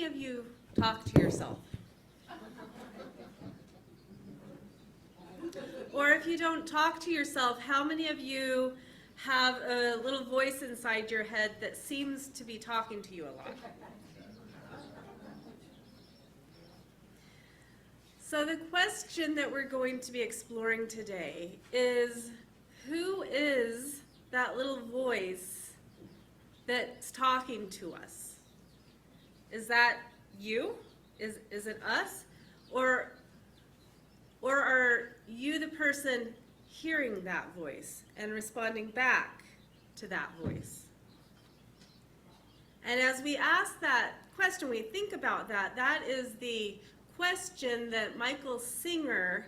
of you talk to yourself? Or if you don't talk to yourself, how many of you have a little voice inside your head that seems to be talking to you a lot? So the question that we're going to be exploring today is, who is that little voice that's talking to us? Is that you? Is it us? Or are you the person hearing that voice and responding back to that voice? And as we ask that question, we think about that, that is the question that Michael Singer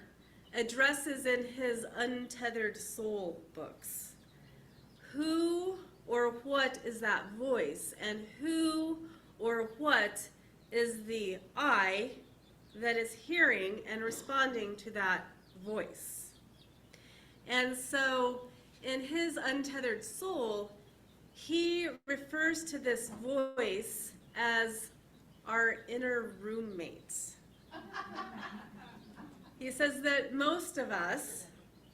addresses in his Untethered Soul books. Who or what is that voice? And who or what is the I that is hearing and responding to that voice? And so in his Untethered Soul, he refers to this voice as our inner roommate. He says that most of us,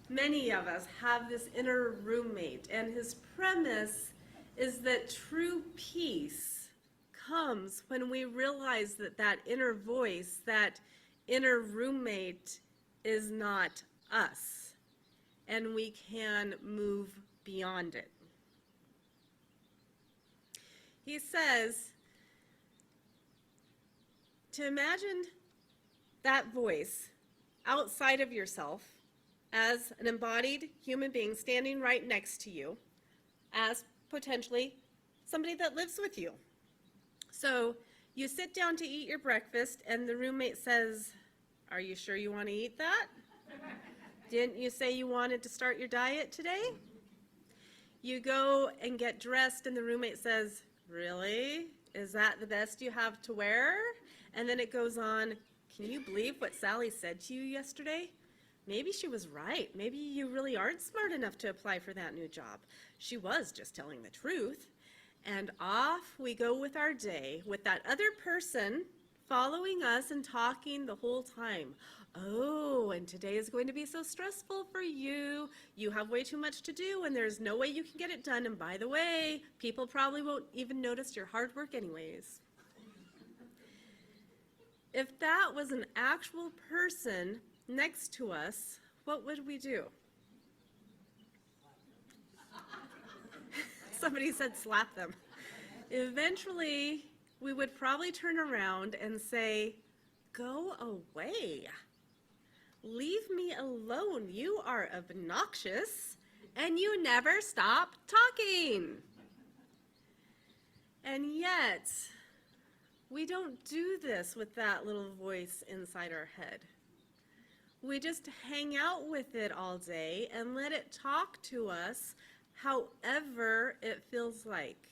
many of us, have this inner roommate, and his premise is that true peace comes when we realize that that inner voice, that inner roommate, is not us, and we can move beyond it. He says to imagine that voice outside of yourself as an embodied human being standing right next to you, as potentially somebody that lives with you. So you sit down to eat your breakfast and the roommate says, "Are you sure you want to eat that? Didn't you say you wanted to start your diet today?" You go and get dressed and the roommate says, "Really? Is that the best you have to wear?" And then it goes on, "Can you believe what Sally said to you yesterday? Maybe she was right. Maybe you really aren't smart enough to apply for that new job. She was just telling the truth." And off we go with our day, with that other person following us and talking the whole time. "Oh, and today is going to be so stressful for you. You have way too much to do and there's no way you can get it done. And by the way, people probably won't even notice your hard work anyways." If that was an actual person next to us, what would we do? Somebody said slap them. Eventually, we would probably turn around and say, "Go away. Leave me alone. You are obnoxious and you never stop talking." And yet, we don't do this with that little voice inside our head. We just hang out with it all day and let it talk to us however it feels like.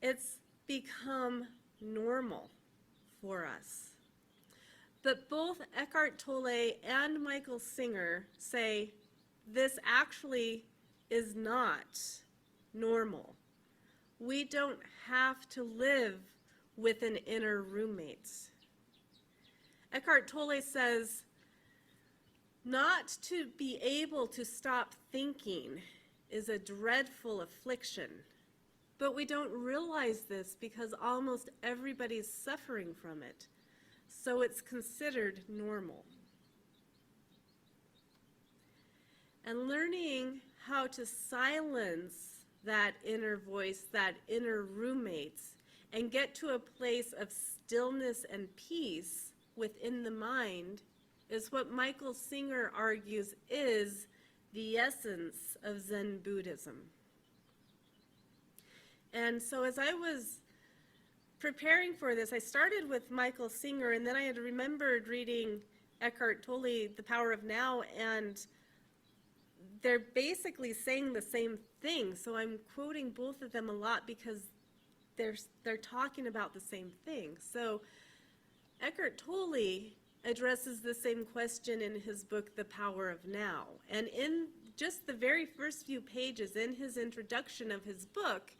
It's become normal for us. But both Eckhart Tolle and Michael Singer say this actually is not normal. We don't have to live with an inner roommate. Eckhart Tolle says, not to be able to stop thinking is a dreadful affliction, but we don't realize this because almost everybody's suffering from it, so it's considered normal. And learning how to silence that inner voice, that inner roommate, and get to a place of stillness and peace within the mind is what Michael Singer argues is the essence of Zen Buddhism. And so as I was preparing for this, I started with Michael Singer, and then I had remembered reading Eckhart Tolle, The Power of Now, and they're basically saying the same thing. So I'm quoting both of them a lot because they're talking about the same thing. So Eckhart Tolle addresses the same question in his book, The Power of Now. And in just the very first few pages in his introduction of his book,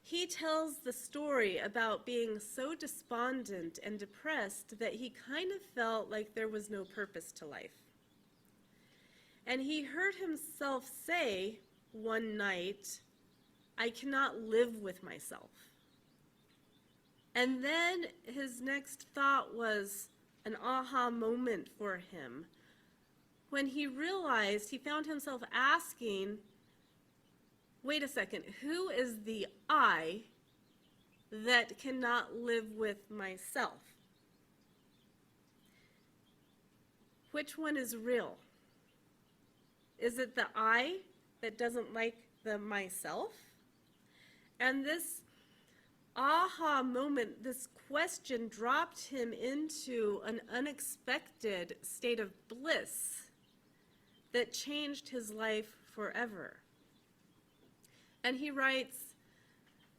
he tells the story about being so despondent and depressed that he kind of felt like there was no purpose to life. And he heard himself say one night, "I cannot live with myself." And then his next thought was an aha moment for him when he realized, he found himself asking, wait a second, who is the I that cannot live with myself? Which one is real? Is it the I that doesn't like the myself? And this aha moment, this question dropped him into an unexpected state of bliss that changed his life forever. And he writes,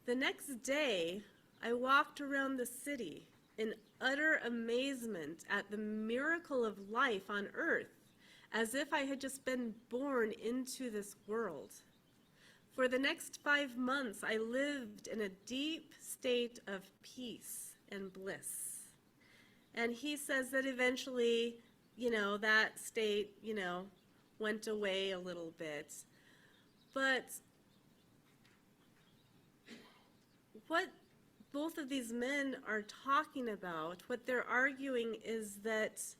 "The next day, I walked around the city in utter amazement at the miracle of life on earth, as if I had just been born into this world. For the next 5 months, I lived in a deep state of peace and bliss." And he says that eventually, that state, went away a little bit. But what both of these men are talking about, what they're arguing, is that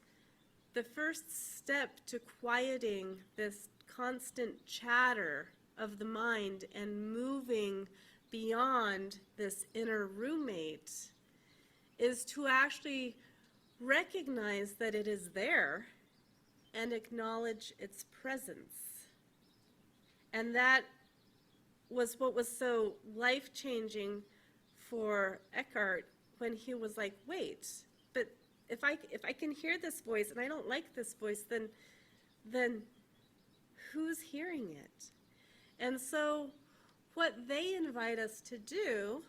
the first step to quieting this constant chatter of the mind and moving beyond this inner roommate is to actually recognize that it is there and acknowledge its presence. And that was what was so life-changing for Eckhart when he was like, wait, but if I can hear this voice and I don't like this voice, then who's hearing it? And so what they invite us to do,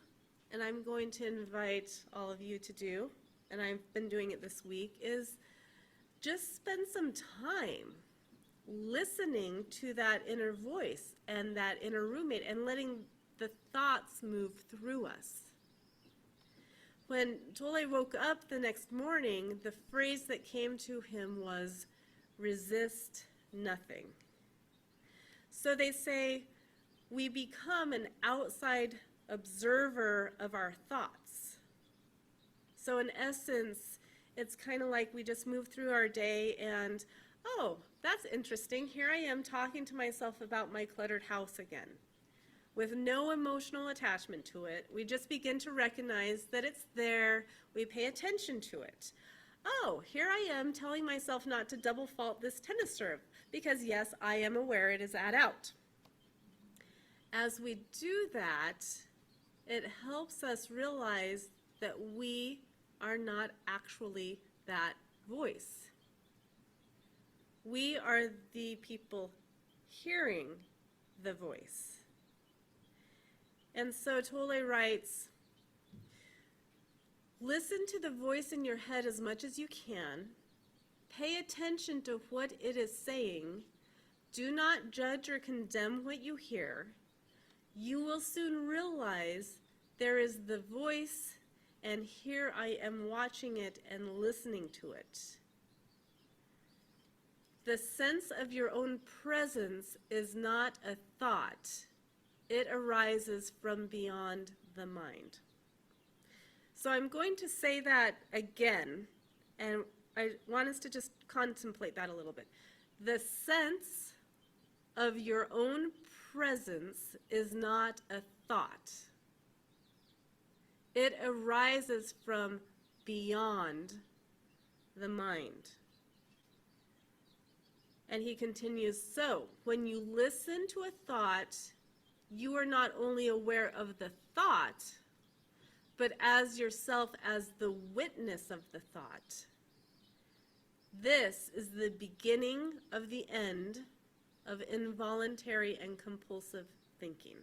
and I'm going to invite all of you to do, and I've been doing it this week, is just spend some time listening to that inner voice and that inner roommate and letting the thoughts move through us. When Tolle woke up the next morning, the phrase that came to him was, "Resist nothing." So they say we become an outside observer of our thoughts. So in essence, it's kind of like we just move through our day and, oh, that's interesting. Here I am talking to myself about my cluttered house again. With no emotional attachment to it, we just begin to recognize that it's there. We pay attention to it. Oh, here I am telling myself not to double fault this tennis serve because, yes, I am aware it is out. As we do that, it helps us realize that we are not actually that voice. We are the people hearing the voice. And so Tolle writes, listen to the voice in your head as much as you can. Pay attention to what it is saying. Do not judge or condemn what you hear. You will soon realize there is the voice, and here I am watching it and listening to it. The sense of your own presence is not a thought. It arises from beyond the mind. So I'm going to say that again, and I want us to just contemplate that a little bit. The sense of your own presence is not a thought. It arises from beyond the mind. And he continues, so when you listen to a thought, you are not only aware of the thought, but as yourself as the witness of the thought. This is the beginning of the end of involuntary and compulsive thinking.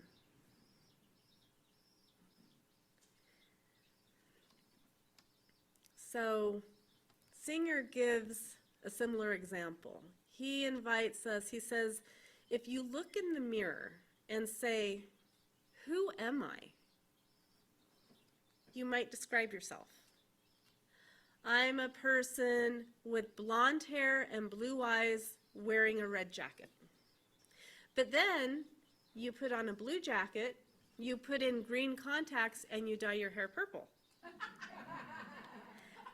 So Singer gives a similar example. He invites us, he says, if you look in the mirror and say, who am I? you might describe yourself. I'm a person with blonde hair and blue eyes wearing a red jacket. But then you put on a blue jacket, you put in green contacts, and you dye your hair purple.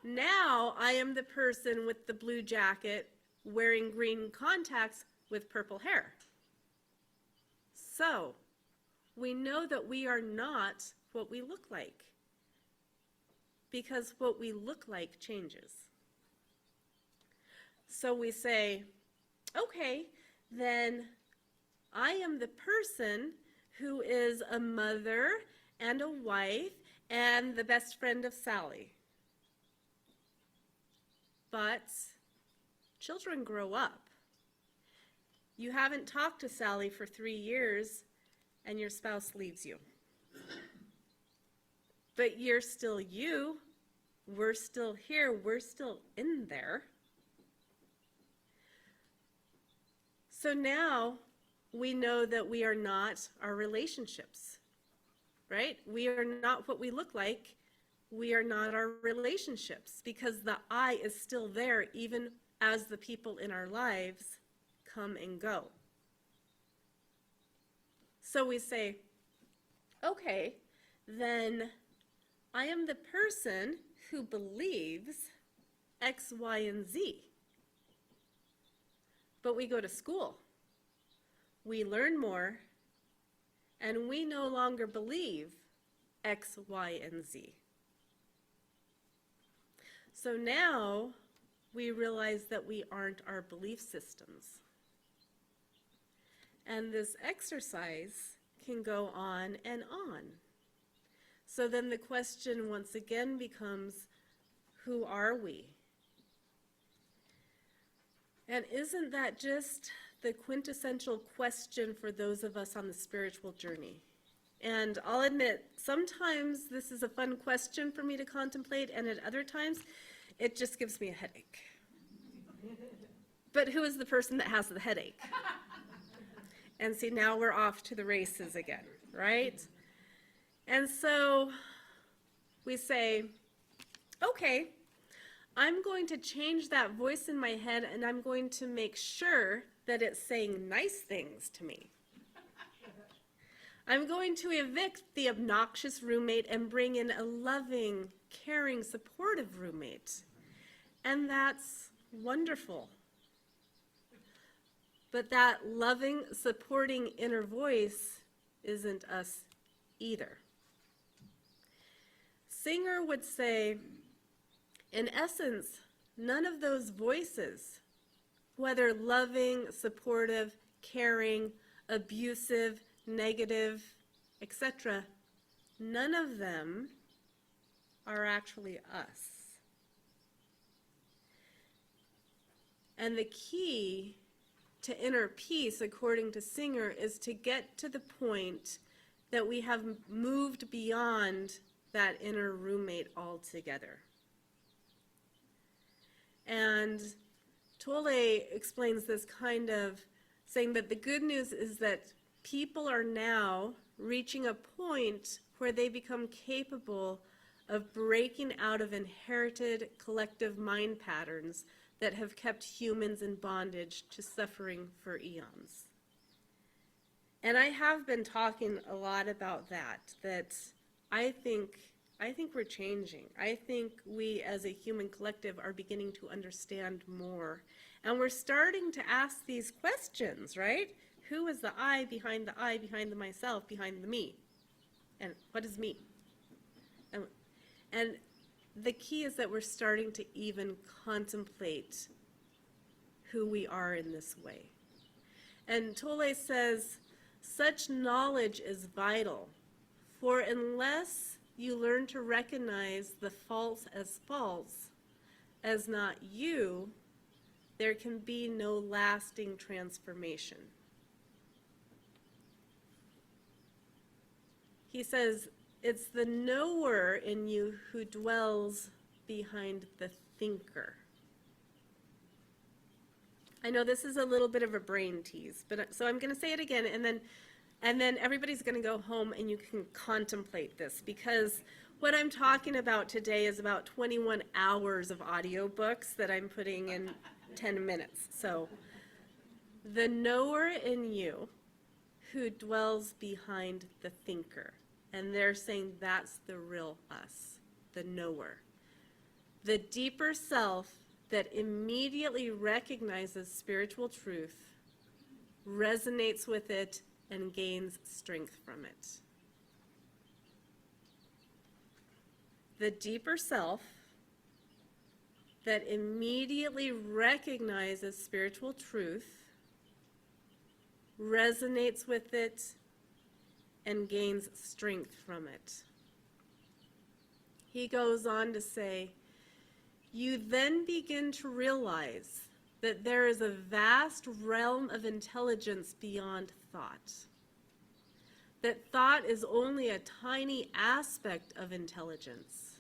Now I am the person with the blue jacket wearing green contacts with purple hair. So we know that we are not what we look like, because what we look like changes. So we say, okay, then I am the person who is a mother and a wife and the best friend of Sally. But children grow up. You haven't talked to Sally for 3 years and your spouse leaves you. But you're still you. We're still here. We're still in there. So now we know that we are not our relationships, right? We are not what we look like. We are not our relationships, because the I is still there even as the people in our lives come and go. So we say, okay, then I am the person who believes X, Y, and Z. But we go to school, we learn more, and we no longer believe X, Y, and Z. So now we realize that we aren't our belief systems. And this exercise can go on and on. So then the question once again becomes, who are we? And isn't that just the quintessential question for those of us on the spiritual journey? And I'll admit, sometimes this is a fun question for me to contemplate, and at other times, it just gives me a headache. But who is the person that has the headache? And see, now we're off to the races again, right? And so we say, okay, I'm going to change that voice in my head, and I'm going to make sure that it's saying nice things to me. I'm going to evict the obnoxious roommate and bring in a loving, caring, supportive roommate. And that's wonderful. But that loving, supporting inner voice isn't us either. Singer would say, in essence, none of those voices, whether loving, supportive, caring, abusive, negative, etc., none of them are actually us. And the key to inner peace, according to Singer, is to get to the point that we have moved beyond that inner roommate altogether. And Tolle explains this kind of saying that the good news is that people are now reaching a point where they become capable of breaking out of inherited collective mind patterns that have kept humans in bondage to suffering for eons. And I have been talking a lot about that I think we're changing. I think we as a human collective are beginning to understand more. And we're starting to ask these questions, right? Who is the I, behind the myself, behind the me? And what is me? And the key is that we're starting to even contemplate who we are in this way. And Tolle says, such knowledge is vital, for unless you learn to recognize the false, as not you, there can be no lasting transformation. He says, it's the knower in you who dwells behind the thinker. I know this is a little bit of a brain tease, but so I'm going to say it again, and then everybody's going to go home and you can contemplate this, because What I'm talking about today is about 21 hours of audiobooks that I'm putting in 10 minutes. So, the knower in you who dwells behind the thinker. And they're saying that's the real us, the knower. The deeper self that immediately recognizes spiritual truth, resonates with it, and gains strength from it. The deeper self that immediately recognizes spiritual truth, resonates with it, and gains strength from it. He goes on to say, you then begin to realize that there is a vast realm of intelligence beyond thought. That thought is only a tiny aspect of intelligence.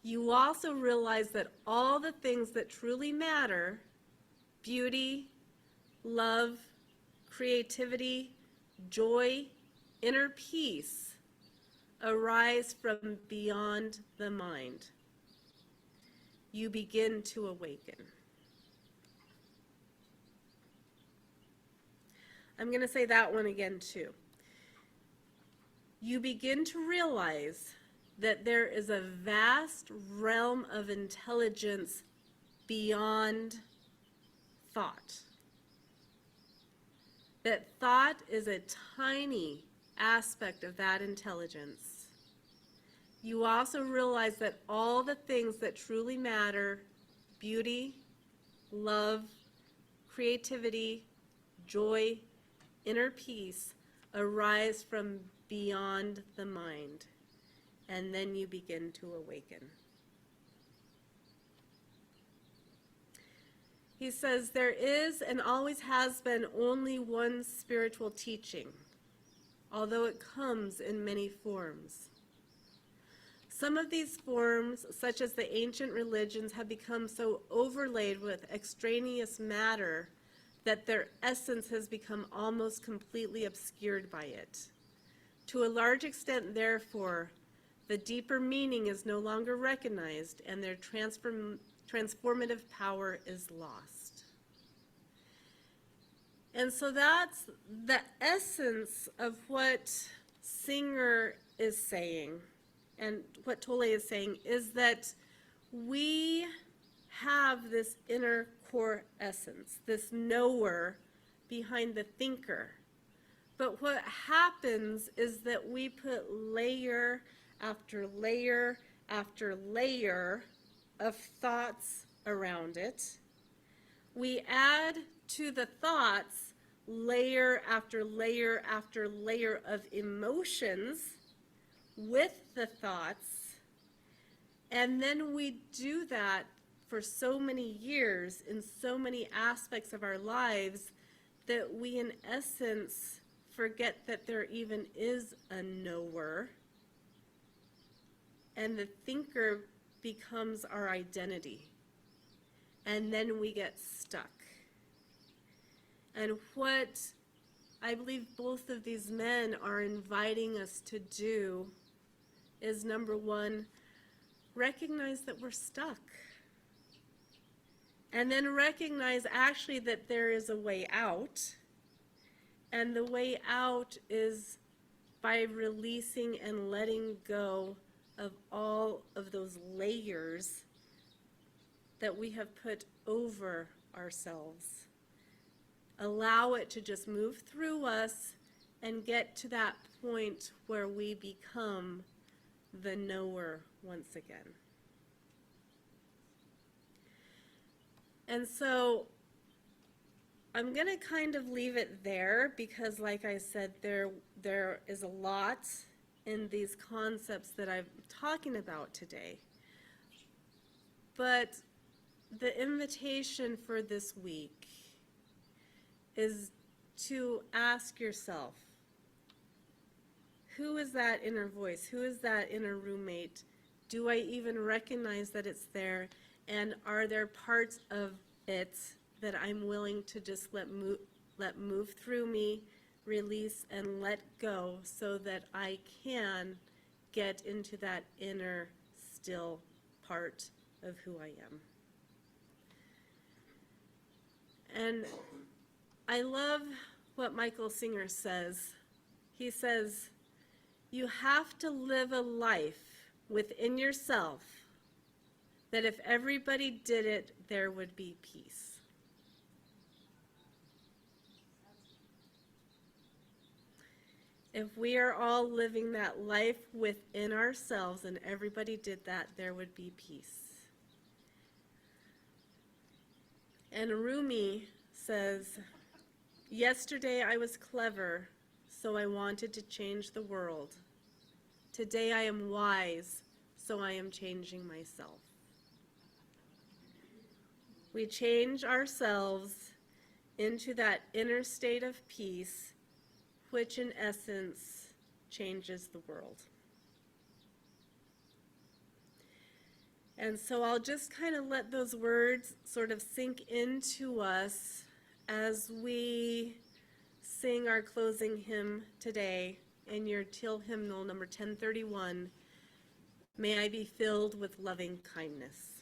You also realize that all the things that truly matter, beauty, love, creativity, joy, inner peace, arise from beyond the mind. You begin to awaken. I'm going to say that one again too. You begin to realize that there is a vast realm of intelligence beyond thought. That thought is a tiny aspect of that intelligence. You also realize that all the things that truly matter, beauty, love, creativity, joy, inner peace, arise from beyond the mind. And then you begin to awaken. He says, there is and always has been only one spiritual teaching, although it comes in many forms. Some of these forms, such as the ancient religions, have become so overlaid with extraneous matter that their essence has become almost completely obscured by it. To a large extent, therefore, the deeper meaning is no longer recognized, and their transformative power is lost. And so that's the essence of what Singer is saying, and what Tolle is saying, is that we have this inner core essence, this knower behind the thinker. But what happens is that we put layer after layer after layer of thoughts around it. We add to the thoughts layer after layer after layer of emotions with the thoughts, and then we do that for so many years in so many aspects of our lives that we in essence forget that there even is a knower, and the thinker becomes our identity, and then we get stuck. And what I believe both of these men are inviting us to do is, number one, recognize that we're stuck. And then recognize actually that there is a way out. And the way out is by releasing and letting go of all of those layers that we have put over ourselves. Allow it to just move through us and get to that point where we become the knower once again. And so I'm going to kind of leave it there because, like I said, there is a lot in these concepts that I'm talking about today. But the invitation for this week is to ask yourself, who is that inner voice? Who is that inner roommate? Do I even recognize that it's there? And are there parts of it that I'm willing to just let move through me, release and let go, so that I can get into that inner still part of who I am. And I love what Michael Singer says. He says, you have to live a life within yourself that if everybody did it, there would be peace. If we are all living that life within ourselves and everybody did that, there would be peace. And Rumi says, yesterday I was clever, so I wanted to change the world. Today I am wise, so I am changing myself. We change ourselves into that inner state of peace, which in essence changes the world. And so I'll just kind of let those words sort of sink into us as we sing our closing hymn today in your Till hymnal number 1031, May I Be Filled with Loving Kindness.